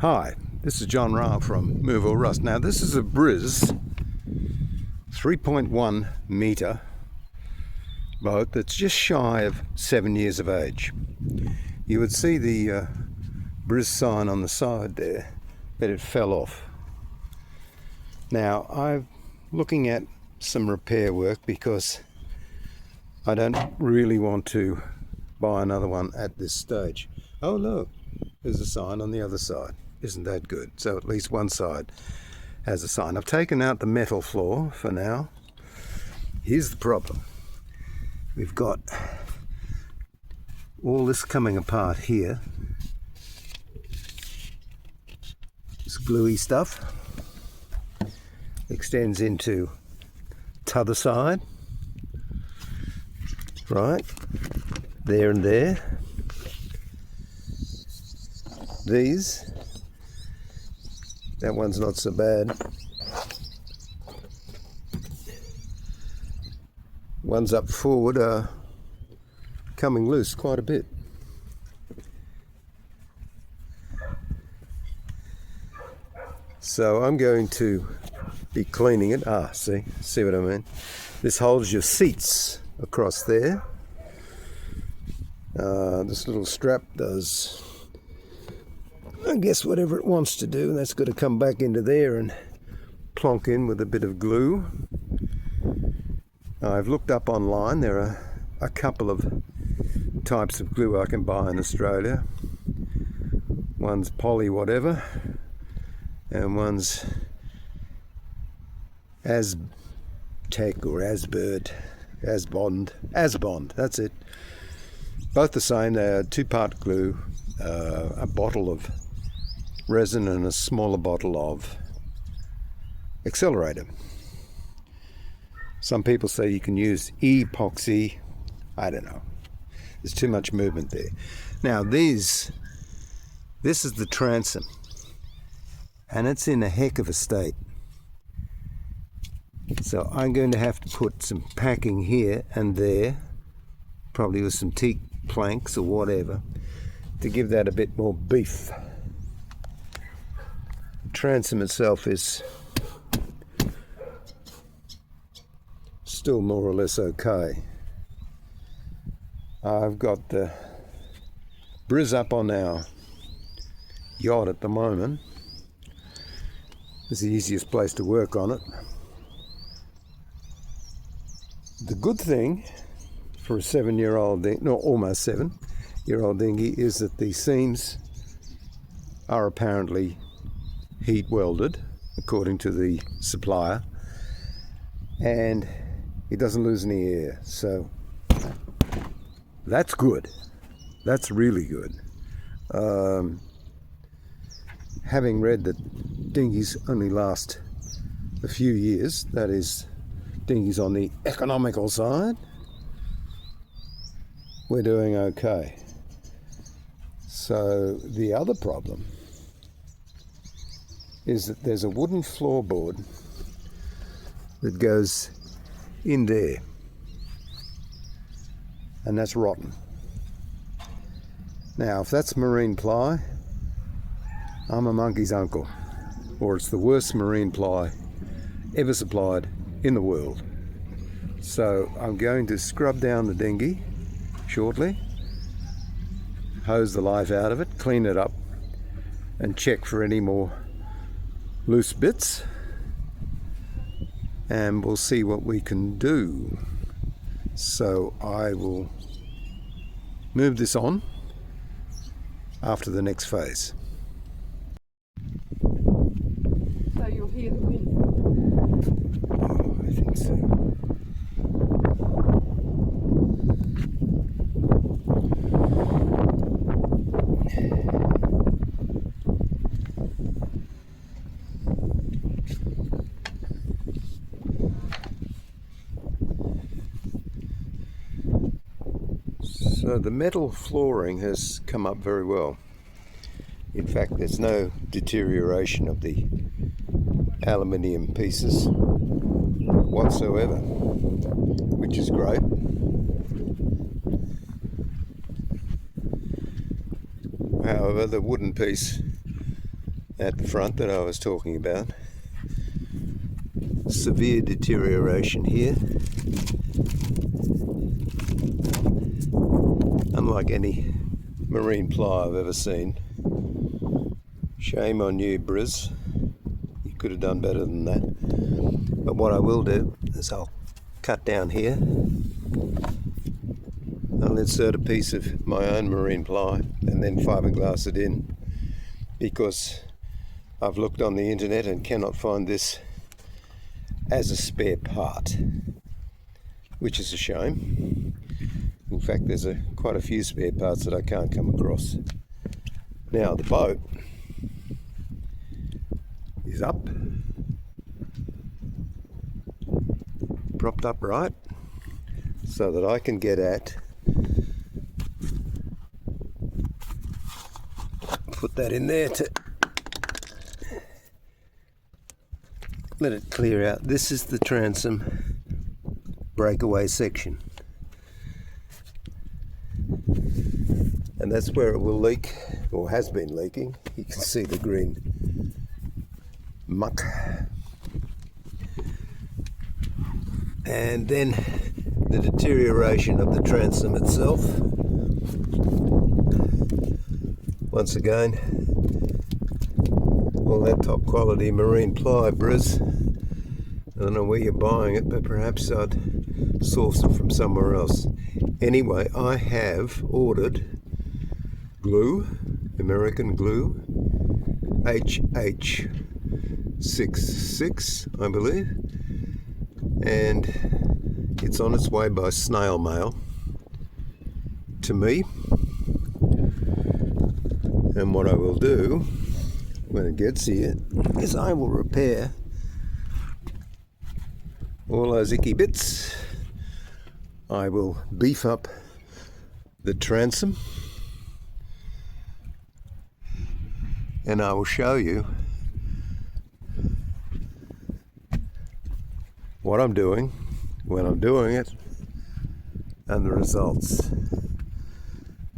Hi, this is John Rao from Move or Rust. Now this is a Bris 3.1 metre boat that's just shy of 7 years of age. You would see the Bris sign on the side there, but it fell off. Now I'm looking at some repair work because I don't really want to buy another one at this stage. Oh look, there's a sign on the other side. Isn't that good? So at least one side has a sign. I've taken out the metal floor for now. Here's the problem. We've got all this coming apart here. This gluey stuff extends into t'other side, right there and there. That one's not so bad. Ones up forward are coming loose quite a bit. So I'm going to be cleaning it. See what I mean? This holds your seats across there. This little strap does, I guess, whatever it wants to do. That's got to come back into there and plonk in with a bit of glue. I've looked up online. There are a couple of types of glue I can buy in Australia. One's poly whatever, and one's Aztec or Asbond. That's it. Both the same. They're two-part glue, a bottle of resin and a smaller bottle of accelerator. Some people say you can use epoxy. I don't know. There's too much movement there. Now this is the transom, and it's in a heck of a state. So I'm going to have to put some packing here and there, probably with some teak planks or whatever, to give that a bit more beef. The transom itself is still more or less okay. I've got the Bris up on our yacht at the moment. It's the easiest place to work on it. The good thing for a 7-year-old dinghy, no, almost 7-year-old dinghy, is that the seams are apparently heat welded, according to the supplier, and it doesn't lose any air. So that's good. That's really good. Having read that dinghies only last a few years, that is, dinghies on the economical side, we're doing okay. So the other problem is that there's a wooden floorboard that goes in there, and that's rotten. Now if that's marine ply, I'm a monkey's uncle, or it's the worst marine ply ever supplied in the world. So I'm going to scrub down the dinghy shortly, hose the life out of it, clean it up, and check for any more loose bits, and we'll see what we can do. So I will move this on after the next phase. So you'll hear the wind? Oh, I think so. So the metal flooring has come up very well. In fact, there's no deterioration of the aluminium pieces whatsoever, which is great. However, the wooden piece at the front that I was talking about. Severe deterioration here. Unlike any marine ply I've ever seen. Shame on you, Bris. You could have done better than that. But what I will do is I'll cut down here. I'll insert a piece of my own marine ply and then fiberglass it in, because I've looked on the internet and cannot find this as a spare part, which is a shame. In fact, there's quite a few spare parts that I can't come across. Now the boat is up, propped up right, so that I can get at, put that in there to let it clear out. This is the transom breakaway section, and that's where it will leak, or has been leaking. You can see the green muck. And then the deterioration of the transom itself. Once again, all that top quality marine ply, Bris. I don't know where you're buying it, but perhaps I'd source it from somewhere else. Anyway, I have ordered glue, American glue, HH66, I believe, and it's on its way by snail mail to me. And what I will do when it gets here is I will repair all those icky bits. I will beef up the transom, and I will show you what I'm doing, when I'm doing it, and the results.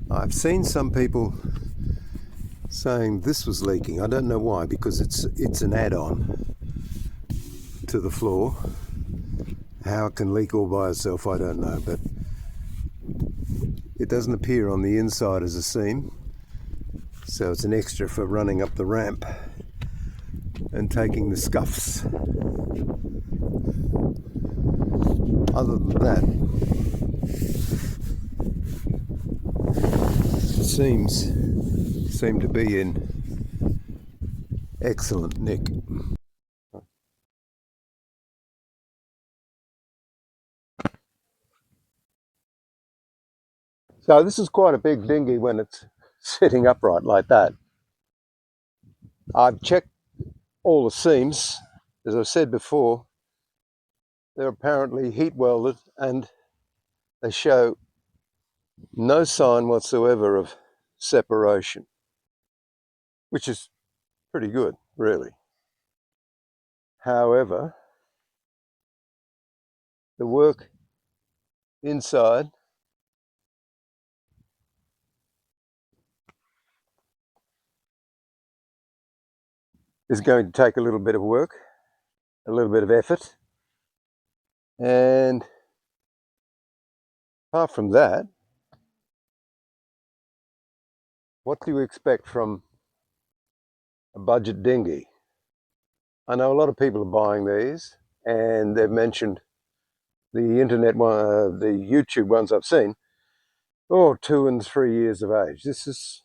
I've seen some people saying this was leaking. I don't know why, because it's an add-on to the floor. How it can leak all by itself, I don't know, but it doesn't appear on the inside as a seam, so it's an extra for running up the ramp and taking the scuffs. Other than that, the seams seem to be in excellent nick. So this is quite a big dinghy when it's sitting upright like that. I've checked all the seams. As I've said before, they're apparently heat welded and they show no sign whatsoever of separation, which is pretty good, really. However, the work inside is going to take a little bit of work, a little bit of effort, and apart from that, what do you expect from a budget dinghy? I know a lot of people are buying these, and they've mentioned the internet one, the YouTube ones I've seen, 2 and 3 years of age. This is,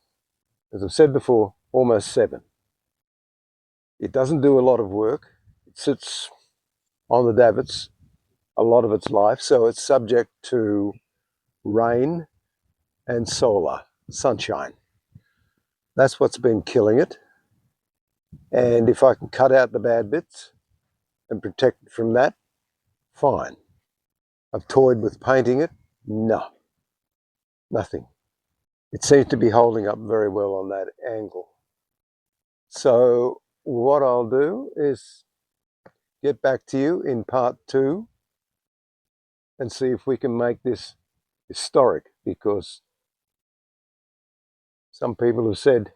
as I've said before, almost 7. It doesn't do a lot of work. It sits on the davits a lot of its life, so it's subject to rain and sunshine. That's what's been killing it. And if I can cut out the bad bits and protect it from that, fine. I've toyed with painting it. No, nothing. It seems to be holding up very well on that angle. So what I'll do is get back to you in part 2 and see if we can make this historic, because some people have said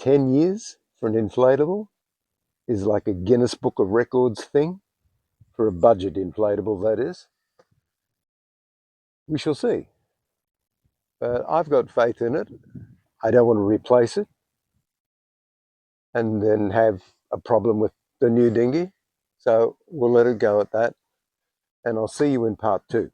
10 years for an inflatable is like a Guinness Book of Records thing, for a budget inflatable, that is. We shall see. But I've got faith in it. I don't want to replace it and then have a problem with the new dinghy. So we'll let it go at that. And I'll see you in part 2.